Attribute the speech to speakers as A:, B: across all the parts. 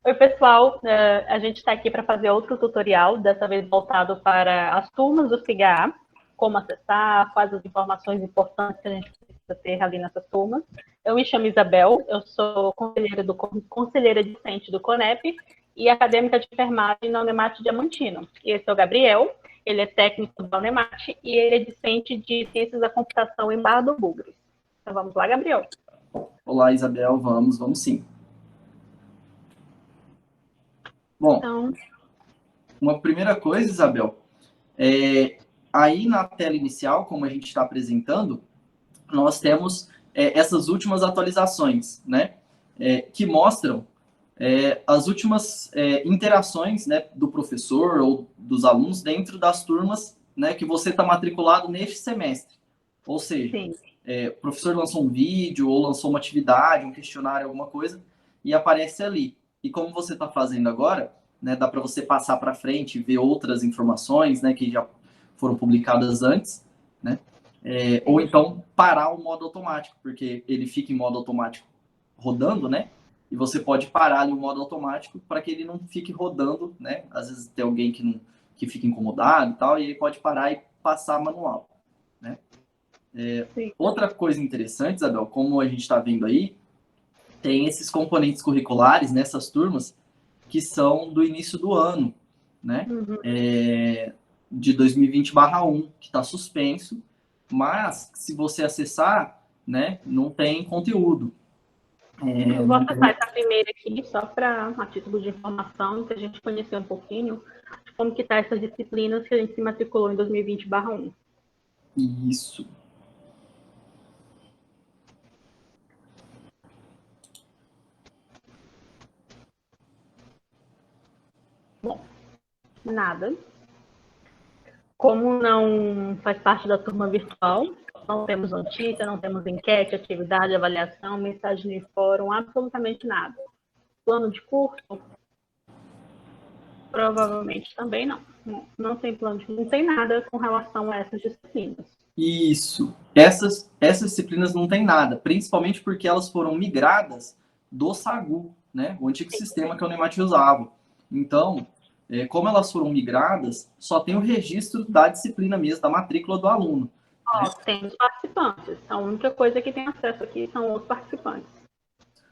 A: Oi, pessoal. A gente está aqui para fazer outro tutorial, dessa vez voltado para as turmas do SIGA, como acessar, quais as informações importantes que a gente precisa ter ali nessas turmas. Eu me chamo Isabel, eu sou conselheira discente do CONEP e acadêmica de enfermagem na Unemate Diamantino. E esse é o Gabriel, ele é técnico da Unemate e ele é discente de Ciências da Computação em Barra do Bugres. Então vamos lá, Gabriel.
B: Olá, Isabel, vamos sim. Bom,
A: Então,
B: uma primeira coisa, Isabel, aí na tela inicial, como a gente está apresentando, nós temos essas últimas atualizações, né, que mostram as últimas interações, né, do professor ou dos alunos dentro das turmas, né, que você está matriculado neste semestre. Ou seja,
A: sim.
B: O professor lançou um vídeo ou lançou uma atividade, um questionário, alguma coisa, e aparece ali. E como você está fazendo agora, né, dá para você passar para frente e ver outras informações, né, que já foram publicadas antes, né? Ou então parar o modo automático, porque ele fica em modo automático rodando, né? E você pode parar ali o modo automático para que ele não fique rodando, né? Às vezes tem alguém que fica incomodado e tal, e ele pode parar e passar manual, né? Outra coisa interessante, Isabel, como a gente está vendo aí, tem esses componentes curriculares nessas turmas que são do início do ano, né?
A: Uhum.
B: De 2020/1, que está suspenso, mas se você acessar, né, não tem conteúdo.
A: Eu vou acessar essa primeira aqui, só para, a título de informação, para a gente conhecer um pouquinho de como que tá essas disciplinas que a gente se matriculou em 2020/1.
B: Isso.
A: Bom, nada. Como não faz parte da turma virtual, não temos notícia, não temos enquete, atividade, avaliação, mensagem de fórum, absolutamente nada. Plano de curso? Provavelmente também não. Não tem plano de, não tem nada com relação a essas disciplinas.
B: Isso. Essas disciplinas não tem nada, principalmente porque elas foram migradas do SAGU, né? O antigo sistema que a Unemate usava. Então, como elas foram migradas, só tem o registro da disciplina mesmo, da matrícula do aluno. Né?
A: Ó, tem os participantes. A única coisa que tem acesso aqui são os participantes.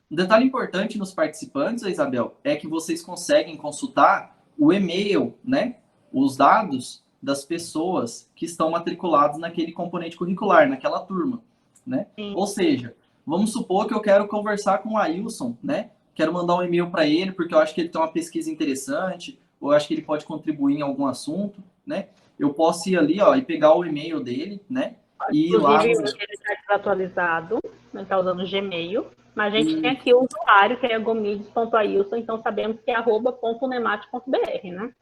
B: Um detalhe importante nos participantes, Isabel, é que vocês conseguem consultar o e-mail, né? Os dados das pessoas que estão matriculadas naquele componente curricular, naquela turma, né?
A: Sim.
B: Ou seja, vamos supor que eu quero conversar com o Ailson, né? Quero mandar um e-mail para ele porque eu acho que ele tem uma pesquisa interessante, ou eu acho que ele pode contribuir em algum assunto, né? Eu posso ir ali, ó, e pegar o e-mail dele, né? E ir lá
A: Inclusive,
B: no...
A: ele está desatualizado, ele está usando o Gmail, mas a gente tem aqui o usuário, que é gomides.ailson, então sabemos que é @unemate.br, né?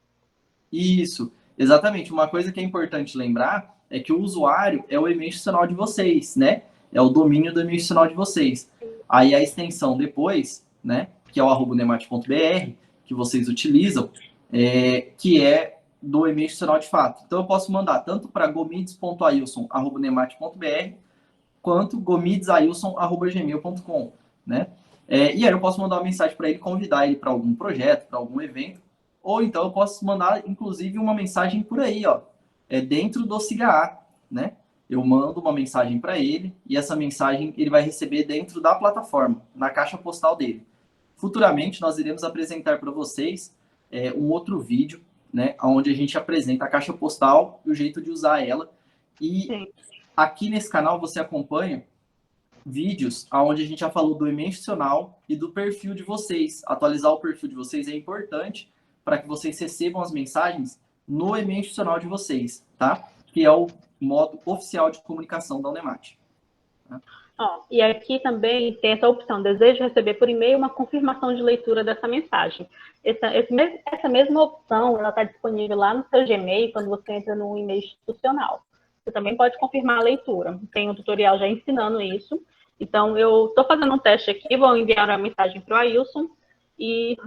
B: Isso, exatamente. Uma coisa que é importante lembrar é que o usuário é o e-mail institucional de vocês, né? É o domínio do e-mail institucional de vocês. Aí a extensão depois, né? Que é o @unemate.br, que vocês utilizam, que é do e-mail institucional de fato. Então eu posso mandar tanto para gomides.ailson@unemate.br quanto gomidesailson@gmail.com, né? E aí eu posso mandar uma mensagem para ele, convidar ele para algum projeto, para algum evento, ou então eu posso mandar, inclusive, uma mensagem por aí, ó, dentro do SIGA, né? Eu mando uma mensagem para ele e essa mensagem ele vai receber dentro da plataforma, na caixa postal dele. Futuramente nós iremos apresentar para vocês um outro vídeo, né, onde a gente apresenta a caixa postal e o jeito de usar ela. E
A: Sim.
B: aqui nesse canal você acompanha vídeos onde a gente já falou do e-mail institucional e do perfil de vocês. Atualizar o perfil de vocês é importante para que vocês recebam as mensagens no e-mail institucional de vocês, tá? Que é o modo oficial de comunicação da Unemate. Tá?
A: Ó, e aqui também tem essa opção, desejo receber por e-mail uma confirmação de leitura dessa mensagem. Essa mesma opção, ela está disponível lá no seu Gmail, quando você entra no e-mail institucional. Você também pode confirmar a leitura. Tem um tutorial já ensinando isso. Então, eu estou fazendo um teste aqui, vou enviar uma mensagem para o Ailson, e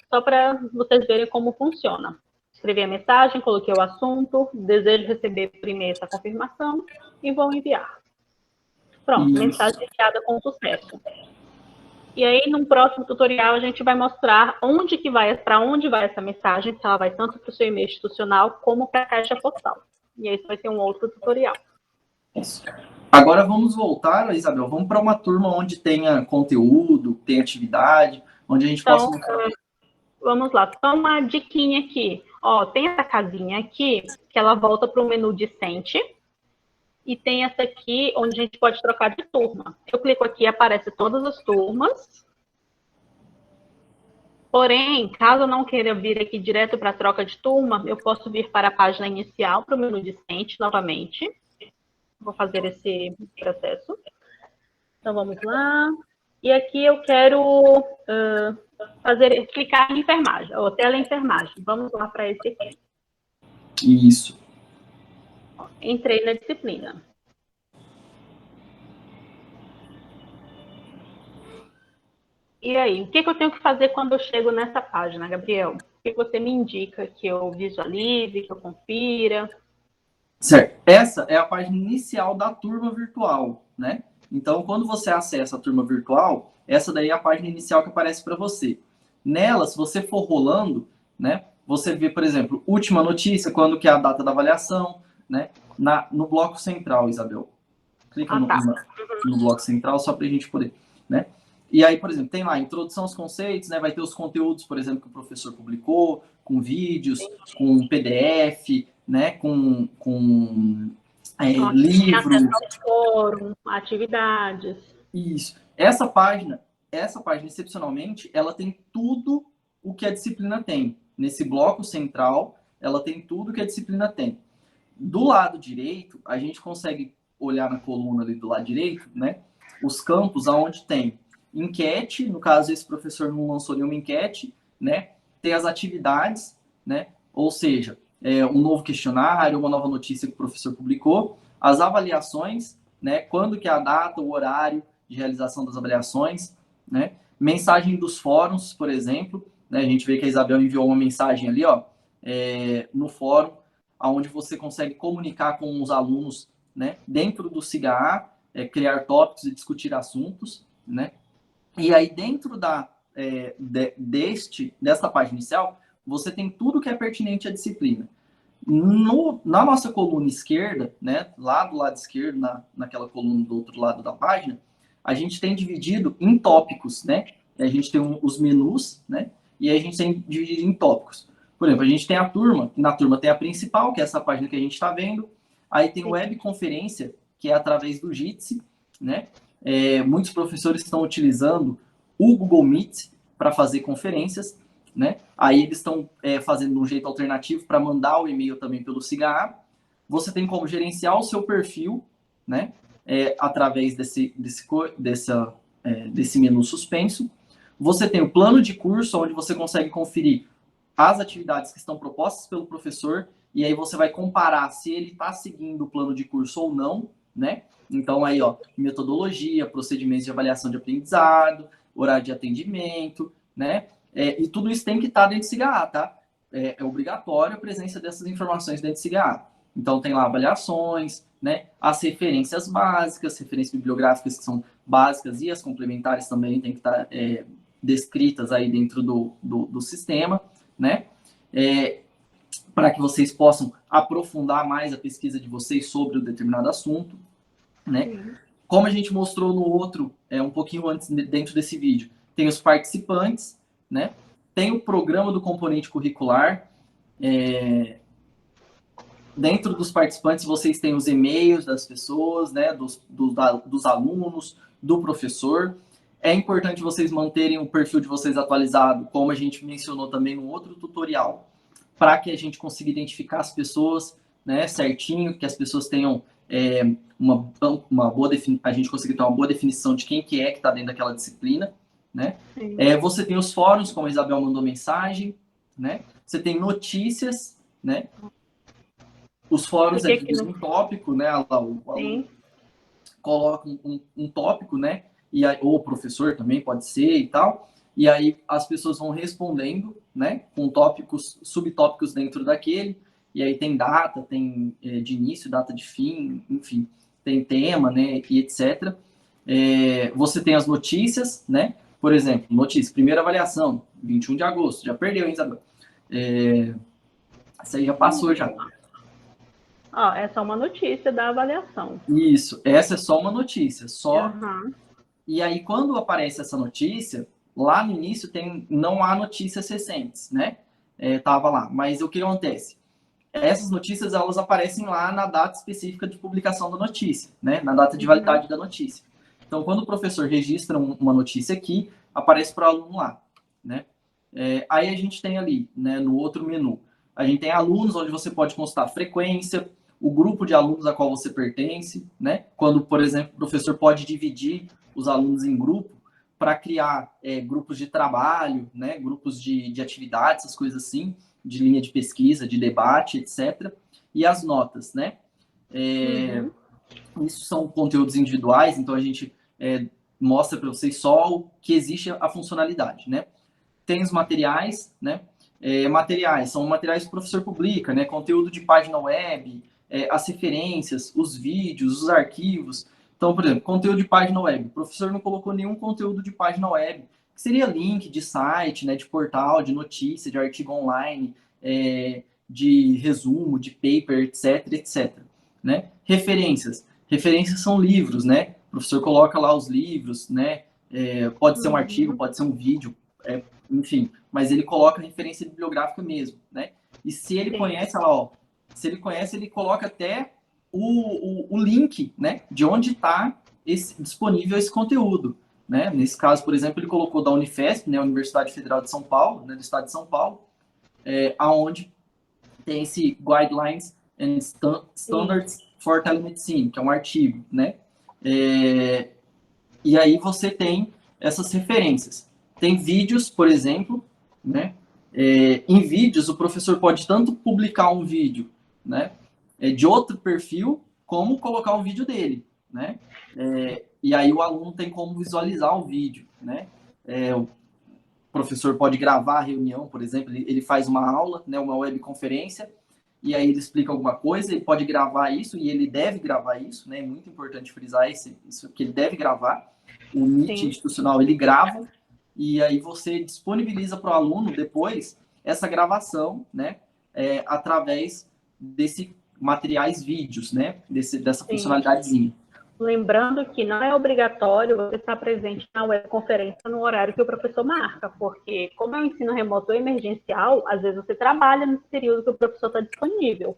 A: só para vocês verem como funciona. Escrevi a mensagem, coloquei o assunto, desejo receber por e-mail essa confirmação, e vou enviar. Pronto,
B: Isso.
A: mensagem enviada com sucesso. E aí, no próximo tutorial, a gente vai mostrar para onde vai essa mensagem, se ela vai tanto para o seu e-mail institucional como para a caixa postal. E aí, isso vai ser um outro tutorial.
B: Isso. Agora vamos voltar, Isabel, vamos para uma turma onde tenha conteúdo, tenha atividade, onde a gente possa...
A: Vamos lá, só uma diquinha aqui. Ó, tem essa casinha aqui, que ela volta para o menu Discente, e tem essa aqui, onde a gente pode trocar de turma. Eu clico aqui, aparece todas as turmas. Porém, caso eu não queira vir aqui direto para a troca de turma, eu posso vir para a página inicial, para o menu Discente, novamente. Vou fazer esse processo. Então, vamos lá. E aqui eu quero clicar em enfermagem, ou tela-enfermagem. Vamos lá para esse aqui.
B: Isso.
A: Entrei na disciplina. E aí, o que eu tenho que fazer quando eu chego nessa página, Gabriel? O que você me indica que eu visualize, que eu confira?
B: Certo. Essa é a página inicial da turma virtual, né? Então, quando você acessa a turma virtual, essa daí é a página inicial que aparece para você. Nela, se você for rolando, né, você vê, por exemplo, última notícia, quando que é a data da avaliação, né? No bloco central, Isabel. Clica no bloco central só para a gente poder, né? E aí, por exemplo, tem lá introdução aos conceitos, né? Vai ter os conteúdos, por exemplo, que o professor publicou, com vídeos, com PDF, né? Com livros.
A: Fórum, atividades.
B: Isso. Essa página, excepcionalmente, ela tem tudo o que a disciplina tem. Nesse bloco central, ela tem tudo o que a disciplina tem. Do lado direito, a gente consegue olhar na coluna ali do lado direito, né? Os campos aonde tem enquete, no caso esse professor não lançou nenhuma enquete, né? Tem as atividades, né? Ou seja, um novo questionário, uma nova notícia que o professor publicou, as avaliações, né? Quando que é a data, o horário de realização das avaliações, né? Mensagem dos fóruns, por exemplo, né? A gente vê que a Isabel enviou uma mensagem ali, ó, no fórum, onde você consegue comunicar com os alunos, né, dentro do SIGA, criar tópicos e discutir assuntos, né? E aí, dentro dessa página inicial, você tem tudo que é pertinente à disciplina. Na nossa coluna esquerda, né, lá do lado esquerdo, naquela coluna do outro lado da página, a gente tem dividido em tópicos, né? A gente tem os menus, né? E aí a gente tem dividido em tópicos. Por exemplo, a gente tem a turma, na turma tem a principal, que é essa página que a gente está vendo. Aí tem webconferência, que é através do Jitsi, né? Muitos professores estão utilizando o Google Meet para fazer conferências, né? Aí eles estão fazendo de um jeito alternativo para mandar o e-mail também pelo SIGA. Você tem como gerenciar o seu perfil, né? Através desse menu suspenso. Você tem o plano de curso, onde você consegue conferir as atividades que estão propostas pelo professor, e aí você vai comparar se ele está seguindo o plano de curso ou não, né? Então aí, ó, metodologia, procedimentos de avaliação de aprendizado, horário de atendimento, né? E tudo isso tem que estar dentro do SIGA, tá? É obrigatório a presença dessas informações dentro do SIGA. Então tem lá avaliações, né? As referências básicas, referências bibliográficas que são básicas e as complementares também tem que estar descritas aí dentro do sistema, né? Para que vocês possam aprofundar mais a pesquisa de vocês sobre o determinado assunto, né? Como a gente mostrou no outro, um pouquinho antes, dentro desse vídeo, tem os participantes, né? Tem o programa do componente curricular. Dentro dos participantes, vocês têm os e-mails das pessoas, né? Dos alunos, do professor. É importante vocês manterem o perfil de vocês atualizado, como a gente mencionou também no outro tutorial, para que a gente consiga identificar as pessoas, né, certinho, que as pessoas tenham uma boa a gente consiga ter uma boa definição de quem que está dentro daquela disciplina, né? Você tem os fóruns, como a Isabel mandou mensagem, né? Você tem notícias, né? Os fóruns divididos em tópico, né? O aluno coloca um tópico, né? E aí, ou o professor também pode ser e tal. E aí as pessoas vão respondendo, né? Com tópicos, subtópicos dentro daquele. E aí tem data, tem de início, data de fim, enfim, tem tema, né? E etc. Você tem as notícias, né? Por exemplo, notícia, primeira avaliação, 21 de agosto. Já perdeu, hein, Isabel? Essa aí já passou, já.
A: Ó, essa é uma notícia da avaliação.
B: Isso, essa é só uma notícia. Só.
A: Uhum.
B: E aí, quando aparece essa notícia, lá no início não há notícias recentes, né? Tava lá. Mas o que acontece? Essas notícias, elas aparecem lá na data específica de publicação da notícia, né? Na data de validade da notícia. Então, quando o professor registra uma notícia aqui, aparece para o aluno lá, né? Aí a gente tem ali, né, no outro menu, a gente tem alunos, onde você pode constar a frequência, o grupo de alunos a qual você pertence, né? Quando, por exemplo, o professor pode dividir os alunos em grupo para criar grupos de trabalho, né? Grupos de atividades, essas coisas assim, de linha de pesquisa, de debate, etc. E as notas, né? Isso são conteúdos individuais, então a gente mostra para vocês só o que existe a funcionalidade, né? Tem os materiais, né? Materiais, são materiais que o professor publica, né? Conteúdo de página web, as referências, os vídeos, os arquivos. Então, por exemplo, conteúdo de página web. O professor não colocou nenhum conteúdo de página web, que seria link de site, né? De portal, de notícia, de artigo online, de resumo, de paper, etc, etc. Né? Referências. Referências são livros, né? O professor coloca lá os livros, né? Pode ser um artigo, pode ser um vídeo, enfim, mas ele coloca a referência bibliográfica mesmo, né? E se ele conhece, lá, ó, se ele conhece, ele coloca até o link, né? De onde está disponível esse conteúdo, né? Nesse caso, por exemplo, ele colocou da Unifesp, né? Universidade Federal de São Paulo, né? Do Estado de São Paulo, aonde tem esse Guidelines and Standards for Telemedicine, que é um artigo, né? E aí você tem essas referências. Tem vídeos, por exemplo, né? Em vídeos, o professor pode tanto publicar um vídeo, né? De outro perfil, como colocar um vídeo dele, né? E aí o aluno tem como visualizar o vídeo, né? O professor pode gravar a reunião, por exemplo, ele faz uma aula, né? Uma webconferência, e aí ele explica alguma coisa, ele pode gravar isso, e ele deve gravar isso, né? É muito importante frisar isso que ele deve gravar. O Meet institucional, ele grava, e aí você disponibiliza para o aluno depois essa gravação, né? Através desse materiais vídeos, né? Dessa funcionalidadezinha.
A: Lembrando que não é obrigatório você estar presente na webconferência no horário que o professor marca, porque como é um ensino remoto ou emergencial, às vezes você trabalha nesse período que o professor está disponível.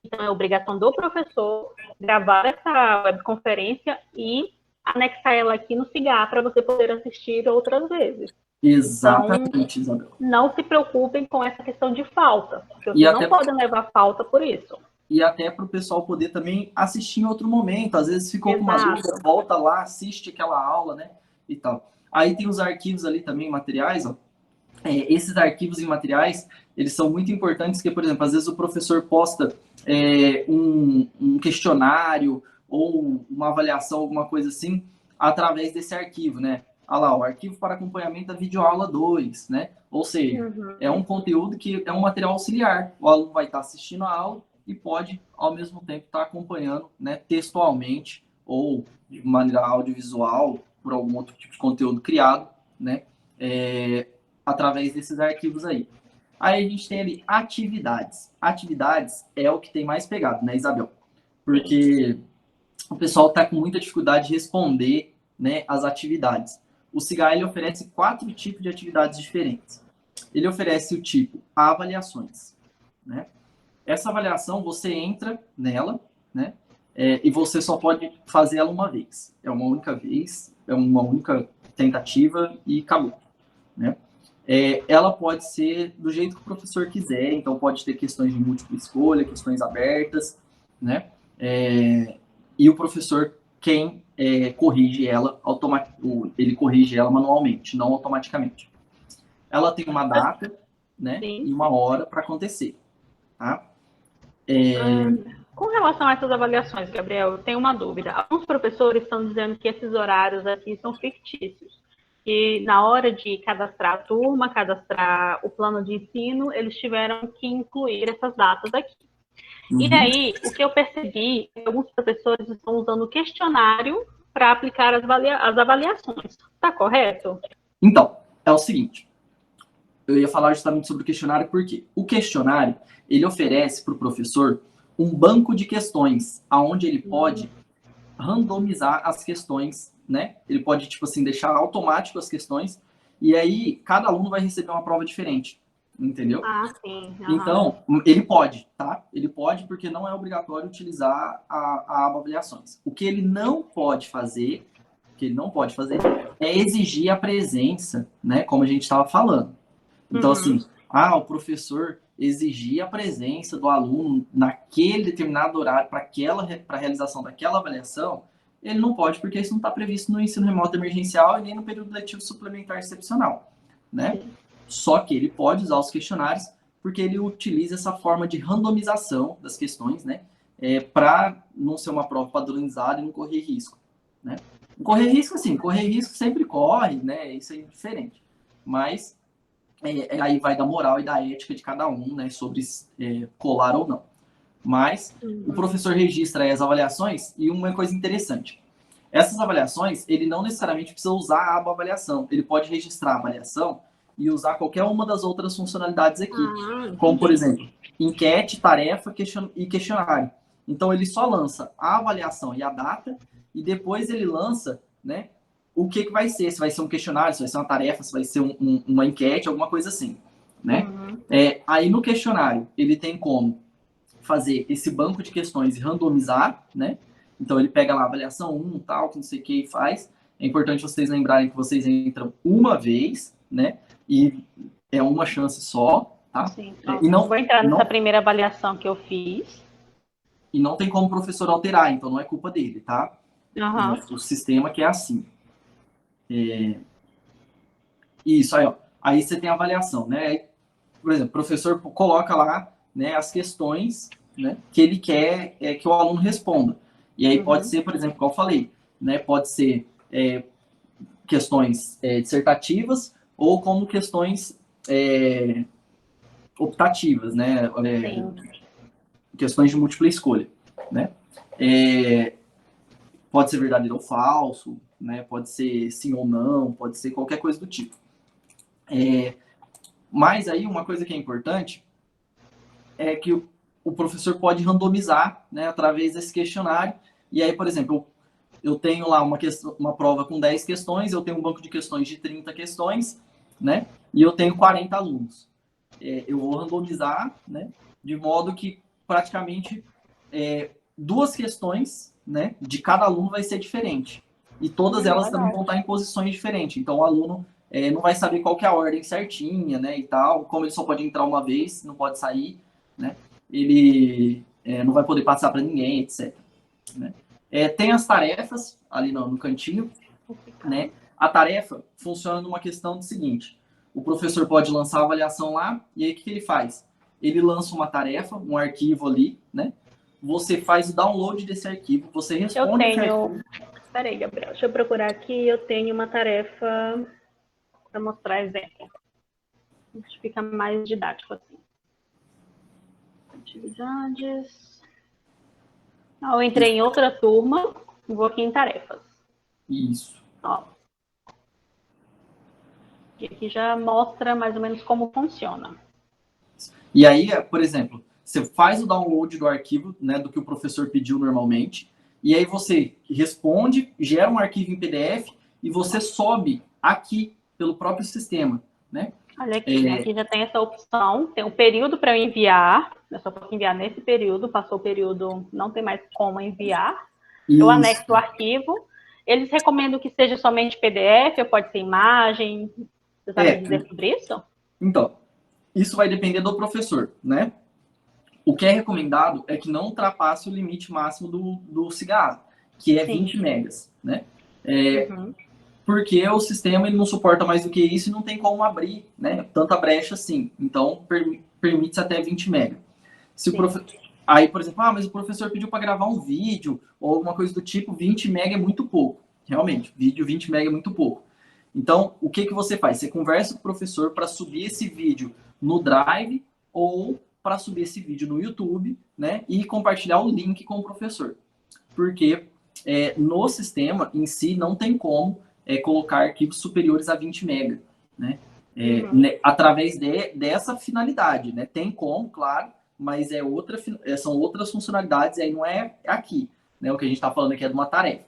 A: Então, é obrigação do professor gravar essa webconferência e anexar ela aqui no CIGA para você poder assistir outras vezes.
B: Exatamente, então, Isabel.
A: Não se preocupem com essa questão de falta, porque vocês não podem levar falta por isso.
B: E até para o pessoal poder também assistir em outro momento. Às vezes ficou com uma dúvida, volta lá, assiste aquela aula, né? E tal. Aí tem os arquivos ali também, materiais, ó. Esses arquivos e materiais, eles são muito importantes, porque, por exemplo, às vezes o professor posta um questionário ou uma avaliação, alguma coisa assim, através desse arquivo, né? Olha lá, o arquivo para acompanhamento da videoaula 2, né? Ou seja, é um conteúdo que é um material auxiliar. O aluno vai estar assistindo a aula e pode, ao mesmo tempo, estar acompanhando, né, textualmente ou de maneira audiovisual, por algum outro tipo de conteúdo criado, né? Através desses arquivos aí. Aí a gente tem ali atividades. Atividades é o que tem mais pegado, né, Isabel? Porque o pessoal está com muita dificuldade de responder, né, as atividades. O CIGA, ele oferece 4 tipos de atividades diferentes. Ele oferece o tipo avaliações, né? Essa avaliação, você entra nela, né? E você só pode fazer ela uma vez. É uma única vez, é uma única tentativa e acabou, né? Ela pode ser do jeito que o professor quiser, então pode ter questões de múltipla escolha, questões abertas, né? E o professor, quem corrige ela, ele corrige ela manualmente, não automaticamente. Ela tem uma data, né? E uma hora para acontecer, tá?
A: Com relação a essas avaliações, Gabriel, eu tenho uma dúvida. Alguns professores estão dizendo que esses horários aqui são fictícios. E na hora de cadastrar a turma, cadastrar o plano de ensino, eles tiveram que incluir essas datas aqui. E aí, o que eu percebi é que alguns professores estão usando o questionário para aplicar as avaliações. Está correto?
B: Então, é o seguinte, eu ia falar justamente sobre o questionário, porque o questionário, ele oferece para o professor um banco de questões, aonde ele pode randomizar as questões, né? Ele pode, tipo assim, deixar automático as questões, e aí cada aluno vai receber uma prova diferente, entendeu?
A: Ah, sim.
B: Então, ele pode, tá? Ele pode, porque não é obrigatório utilizar a aba avaliações. O que ele não pode fazer, é exigir a presença, né? Como a gente estava falando. Então, assim, o professor exigir a presença do aluno naquele determinado horário para a realização daquela avaliação, ele não pode, porque isso não está previsto no ensino remoto emergencial e nem no período letivo suplementar excepcional, né? Só que ele pode usar os questionários porque ele utiliza essa forma de randomização das questões, né? Para não ser uma prova padronizada e não correr risco, né? Correr risco, sim, correr risco sempre corre, né? Isso é diferente. Mas aí vai da moral e da ética de cada um, né? Sobre colar ou não. Mas o professor registra as avaliações e uma coisa interessante. Essas avaliações, ele não necessariamente precisa usar a aba avaliação. Ele pode registrar a avaliação e usar qualquer uma das outras funcionalidades aqui. Como, por exemplo, enquete, tarefa e questionário. Então, ele só lança a avaliação e a data e depois ele lança, né, o que vai ser. Se vai ser um questionário, se vai ser uma tarefa, se vai ser uma enquete, alguma coisa assim, né? Aí, no questionário, ele tem como fazer esse banco de questões e randomizar, né? Então, ele pega lá a avaliação 1, tal, que não sei o que, e faz. É importante vocês lembrarem que vocês entram uma vez, né? E é uma chance só, tá?
A: Sim, e não vou entrar nessa primeira avaliação que eu fiz.
B: E não tem como o professor alterar, então não é culpa dele, tá? O sistema que é assim. Isso aí, ó. Aí você tem a avaliação, né? Por exemplo, o professor coloca lá, né, as questões, né, que ele quer que o aluno responda. E aí pode ser, por exemplo, como eu falei, né, pode ser questões dissertativas ou como questões optativas, né? Questões de múltipla escolha, né? Pode ser verdadeiro ou falso, né? Pode ser sim ou não, pode ser qualquer coisa do tipo. Mas aí uma coisa que é importante é que o professor pode randomizar, né, através desse questionário. E aí, por exemplo, eu tenho lá uma prova com 10 questões, eu tenho um banco de questões de 30 questões, né? E eu tenho 40 alunos. Eu vou randomizar, né? De modo que praticamente 2 questões, né, de cada aluno vai ser diferente. E todas elas também vão estar em posições diferentes. Então, o aluno não vai saber qual que é a ordem certinha, né, e tal. Como ele só pode entrar uma vez, não pode sair, né? Ele não vai poder passar para ninguém, etc. Né? Tem as tarefas ali no cantinho, né? A tarefa funciona numa questão do seguinte: o professor pode lançar a avaliação lá, e aí o que ele faz? Ele lança uma tarefa, um arquivo ali, né? Você faz o download desse arquivo, você responde esse arquivo.
A: Peraí, Gabriel, deixa eu procurar aqui. Eu tenho uma tarefa para mostrar exemplo. Acho que fica mais didático assim. Atividades. Eu entrei em outra turma, vou aqui em tarefas.
B: Isso.
A: Ó. E aqui já mostra mais ou menos como funciona.
B: E aí, por exemplo, você faz o download do arquivo, né, do que o professor pediu normalmente, e aí você responde, gera um arquivo em PDF e você sobe aqui pelo próprio sistema, né?
A: Olha aqui, aqui já tem essa opção, tem um período para eu enviar, eu só posso enviar nesse período, passou o período, não tem mais como enviar. Eu anexo o arquivo. Eles recomendam que seja somente PDF, ou pode ser imagem? Você sabe dizer sobre isso?
B: Então, isso vai depender do professor, né? O que é recomendado é que não ultrapasse o limite máximo do cigarro, que é 20 megas, né? Porque o sistema ele não suporta mais do que isso e não tem como abrir, né, tanta brecha assim. Então, permite-se até 20 megas. Se o Aí, por exemplo, mas o professor pediu para gravar um vídeo ou alguma coisa do tipo, 20 mega é muito pouco. Realmente, vídeo 20 mega é muito pouco. Então, o que você faz? Você conversa com o professor para subir esse vídeo no Drive ou para subir esse vídeo no YouTube, né, e compartilhar o link com o professor. Porque no sistema em si não tem como colocar arquivos superiores a 20 MB, né? Através dessa finalidade, né? Tem como, claro, mas são outras funcionalidades, e aí não é aqui, né? O que a gente está falando aqui é de uma tarefa.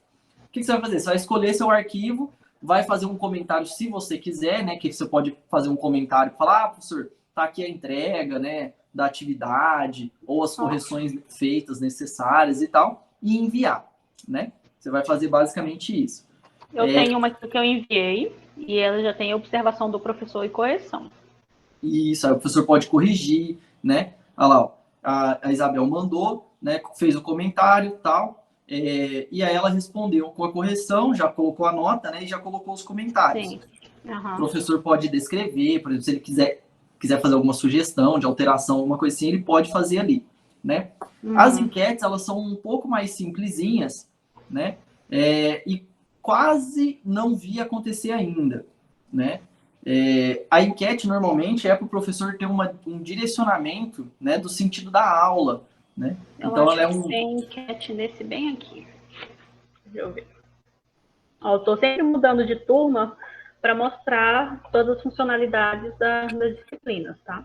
B: O que você vai fazer? Você vai escolher seu arquivo, vai fazer um comentário se você quiser, né? Que você pode fazer um comentário e falar, professor, tá aqui a entrega, né? Da atividade, ou as correções feitas necessárias e tal, e enviar, né? Você vai fazer basicamente isso.
A: Eu tenho uma que eu enviei, e ela já tem observação do professor e correção.
B: Isso, aí o professor pode corrigir, né? Olha lá, ó, a Isabel mandou, né? Fez o comentário e tal, e aí ela respondeu com a correção, já colocou a nota, né? E já colocou os comentários.
A: Sim.
B: O professor pode descrever, por exemplo, se ele quiser fazer alguma sugestão de alteração, alguma coisa assim, ele pode fazer ali, né? As enquetes, elas são um pouco mais simplesinhas, né? E quase não vi acontecer ainda, né? A enquete, normalmente, é para o professor ter um direcionamento, né, do sentido da aula, né?
A: Então, ela é tem enquete nesse bem aqui. Deixa eu ver. Eu estou sempre mudando de turma para mostrar todas as funcionalidades das disciplinas, tá?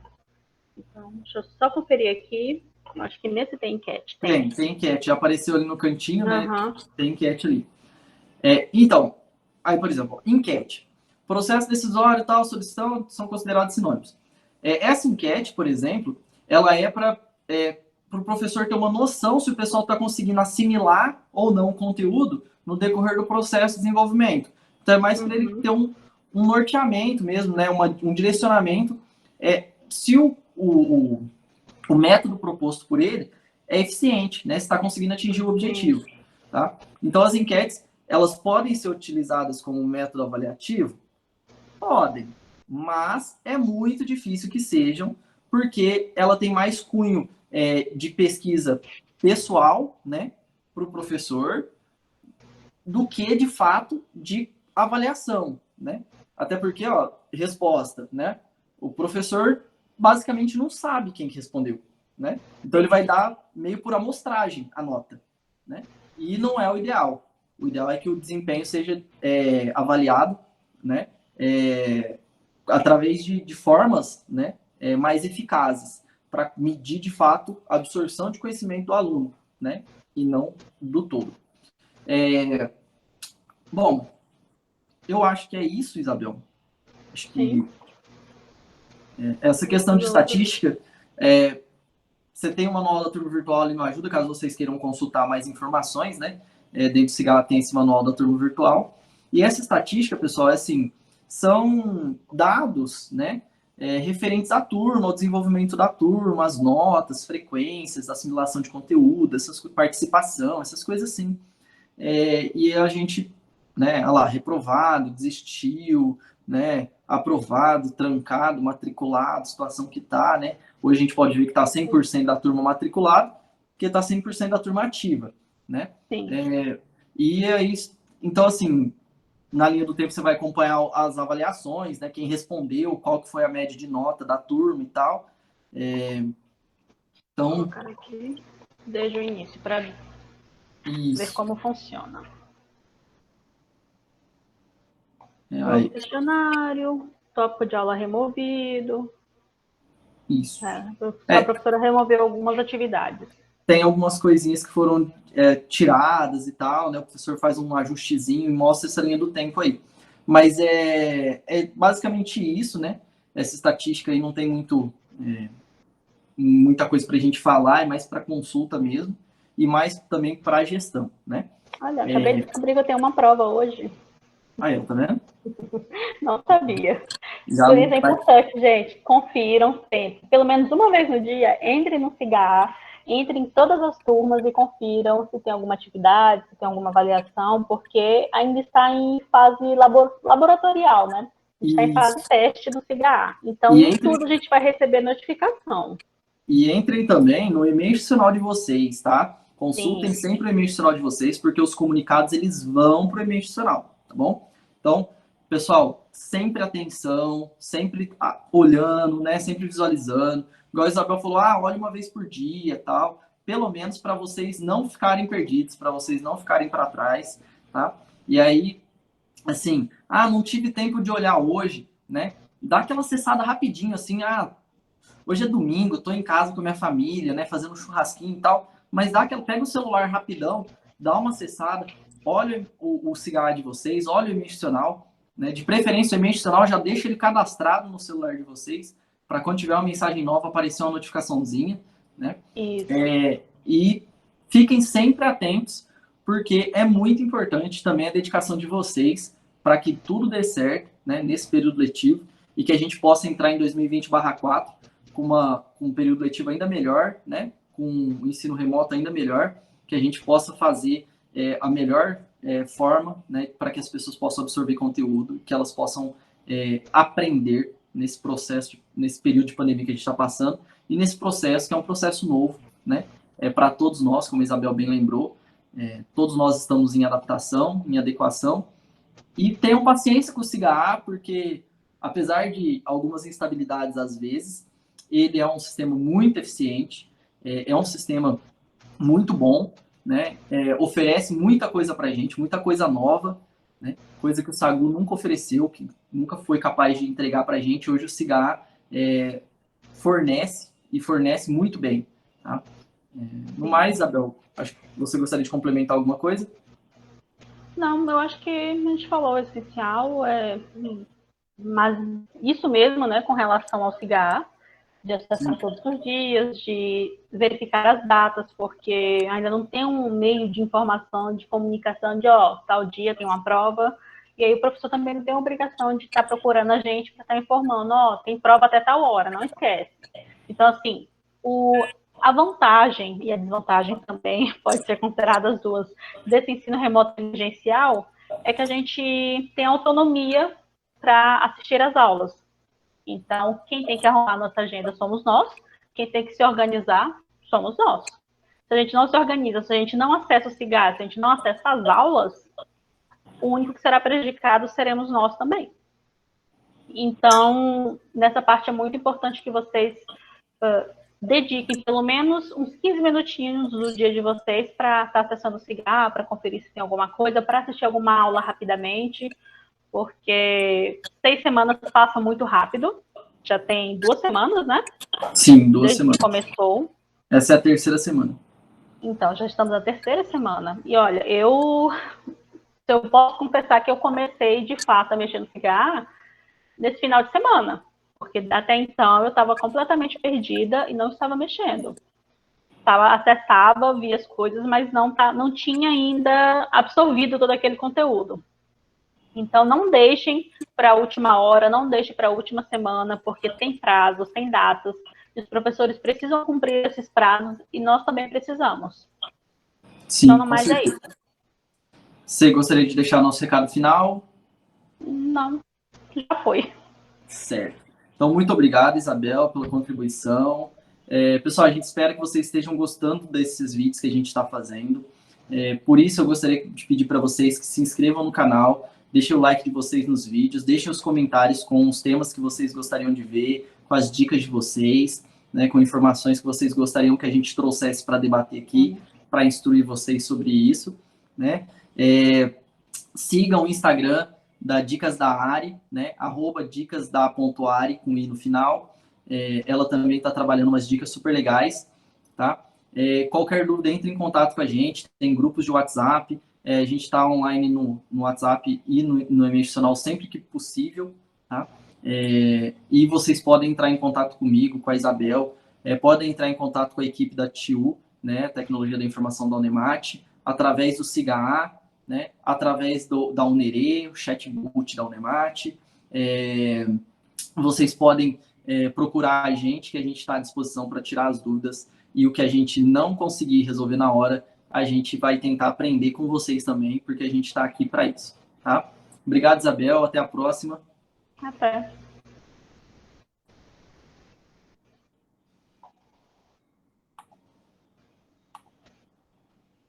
A: Então, deixa eu só conferir aqui. Acho que nesse tem enquete.
B: Tem enquete. Já apareceu ali no cantinho, né? Tem enquete ali. Então, aí, por exemplo, enquete. Processo decisório e tal, solicitação são considerados sinônimos. Essa enquete, por exemplo, ela é para o professor ter uma noção se o pessoal está conseguindo assimilar ou não o conteúdo no decorrer do processo de desenvolvimento. Então, é mais para ele ter um norteamento mesmo, né? Um direcionamento. Se o método proposto por ele é eficiente, né? Se está conseguindo atingir o objetivo. Tá? Então, as enquetes, elas podem ser utilizadas como método avaliativo? Podem, mas é muito difícil que sejam, porque ela tem mais cunho de pesquisa pessoal, né, para o professor, do que, de fato, de avaliação, né? Até porque, ó, resposta, né? O professor basicamente não sabe quem que respondeu, né? Então, ele vai dar meio por amostragem a nota, né? E não é o ideal. O ideal é que o desempenho seja avaliado, né? Através de formas, né? Mais eficazes, para medir, de fato, a absorção de conhecimento do aluno, né? E não do todo. Bom, eu acho que é isso, Isabel. Acho que essa questão de estatística, você tem uma manual da turma virtual ali no Ajuda, caso vocês queiram consultar mais informações, né? Dentro do Cigala tem esse manual da turma virtual. E essa estatística, pessoal, assim, são dados, né? Referentes à turma, ao desenvolvimento da turma, as notas, frequências, assimilação de conteúdo, participação, essas coisas assim. E a gente, né, olha lá, reprovado, desistiu, né, aprovado, trancado, matriculado, situação que tá, né? Hoje a gente pode ver que tá 100% da turma matriculada, porque tá 100% da turma ativa, né?
A: Sim.
B: E aí, então, assim, na linha do tempo você vai acompanhar as avaliações, né? Quem respondeu, qual que foi a média de nota da turma e tal. Então...
A: Vou colocar aqui desde o início para ver como funciona. Novo questionário, tópico de aula removido.
B: Isso.
A: A professora removeu algumas atividades.
B: Tem algumas coisinhas que foram tiradas e tal, né? O professor faz um ajustezinho e mostra essa linha do tempo aí. Mas é basicamente isso, né? Essa estatística aí não tem muita coisa para a gente falar, é mais para consulta mesmo e mais também para a gestão, né?
A: Olha, acabei de descobrir que eu tenho uma prova hoje.
B: Aí, tá vendo?
A: Não sabia. Por isso é importante, gente, confiram sempre. Pelo menos uma vez no dia, entre no Cigar, entre em todas as turmas e confiram se tem alguma atividade, se tem alguma avaliação, porque ainda está em fase laboratorial, né? A gente está em fase teste do Cigar. Então, em tudo a gente vai receber notificação.
B: E entrem também no e-mail institucional de vocês, tá? Consultem sempre o e-mail institucional de vocês, porque os comunicados, eles vão para o e-mail institucional, tá bom? Então, pessoal, sempre atenção, sempre olhando, né? Sempre visualizando. Igual a Isabel falou, olhe uma vez por dia, tal. Pelo menos para vocês não ficarem perdidos, para vocês não ficarem para trás, tá? E aí, assim, não tive tempo de olhar hoje, né? Dá aquela acessada rapidinho, assim, hoje é domingo, estou em casa com a minha família, né, fazendo um churrasquinho e tal, mas pega o celular rapidão, dá uma acessada, olha o cigarro de vocês, olha o e-mail institucional, né, de preferência o e-mail institucional, já deixa ele cadastrado no celular de vocês, para quando tiver uma mensagem nova aparecer uma notificaçãozinha, né?
A: Isso.
B: E fiquem sempre atentos, porque é muito importante também a dedicação de vocês para que tudo dê certo, né, nesse período letivo e que a gente possa entrar em 2020/4 com um período letivo ainda melhor, né, com um ensino remoto ainda melhor, que a gente possa fazer a melhor forma, né, para que as pessoas possam absorver conteúdo, que elas possam aprender nesse processo, nesse período de pandemia que a gente está passando, e nesse processo que é um processo novo, né, para todos nós, como a Isabel bem lembrou, todos nós estamos em adaptação, em adequação, e tenham paciência com o cigarro, porque apesar de algumas instabilidades às vezes, ele é um sistema muito eficiente, é um sistema muito bom, né? Oferece muita coisa para a gente, muita coisa nova, né? Coisa que o Sagu nunca ofereceu, que nunca foi capaz de entregar para a gente. Hoje o cigarro fornece e fornece muito bem. Tá? No mais, Isabel, acho que você gostaria de complementar alguma coisa?
A: Não, eu acho que a gente falou o essencial, mas isso mesmo, né, com relação ao cigarro, de acessar todos os dias, de verificar as datas, porque ainda não tem um meio de informação, de comunicação de, tal dia tem uma prova, e aí o professor também não tem a obrigação de estar procurando a gente para estar informando, tem prova até tal hora, não esquece. Então, assim, a vantagem e a desvantagem também, pode ser considerada as duas, desse ensino remoto emergencial, é que a gente tem autonomia para assistir às aulas. Então, quem tem que arrumar a nossa agenda somos nós, quem tem que se organizar somos nós. Se a gente não se organiza, se a gente não acessa o cigarro, se a gente não acessa as aulas, o único que será prejudicado seremos nós também. Então, nessa parte é muito importante que vocês dediquem pelo menos uns 15 minutinhos do dia de vocês para estar acessando o cigarro, para conferir se tem alguma coisa, para assistir alguma aula rapidamente, porque 6 semanas passam muito rápido. Já tem 2 semanas, né?
B: Sim, 2
A: Desde que
B: semanas.
A: começou.
B: Essa é a terceira semana.
A: Então, já estamos na terceira semana. E olha, eu posso confessar que eu comecei de fato a mexer no cigarro nesse final de semana, porque até então eu estava completamente perdida e não estava mexendo. Acessava, via as coisas, mas não tinha ainda absorvido todo aquele conteúdo. Então, não deixem para a última hora, não deixem para a última semana, porque tem prazos, tem datas. E os professores precisam cumprir esses prazos e nós também precisamos.
B: Sim,
A: então, no mais é isso.
B: Você gostaria de deixar nosso recado final?
A: Não, já foi.
B: Certo. Então, muito obrigado, Isabel, pela contribuição. Pessoal, a gente espera que vocês estejam gostando desses vídeos que a gente está fazendo. Por isso, eu gostaria de pedir para vocês que se inscrevam no canal, deixem o like de vocês nos vídeos, deixem os comentários com os temas que vocês gostariam de ver, com as dicas de vocês, né, com informações que vocês gostariam que a gente trouxesse para debater aqui, para instruir vocês sobre isso. Né? Sigam o Instagram da Dicas da Ari, né? @dicasda.ari, com i no final. Ela também está trabalhando umas dicas super legais, tá? Qualquer dúvida, entre em contato com a gente, tem grupos de WhatsApp, a gente está online no WhatsApp e no e-mail institucional sempre que possível, tá? E vocês podem entrar em contato comigo, com a Isabel, podem entrar em contato com a equipe da TIU, né? Tecnologia da Informação da Unemat, através do SIGA, né? Através da Unerê, o chatbot da Unemat. Vocês podem procurar a gente, que a gente está à disposição para tirar as dúvidas, e o que a gente não conseguir resolver na hora, a gente vai tentar aprender com vocês também, porque a gente está aqui para isso. Tá? Obrigado, Isabel. Até a próxima.
A: Até.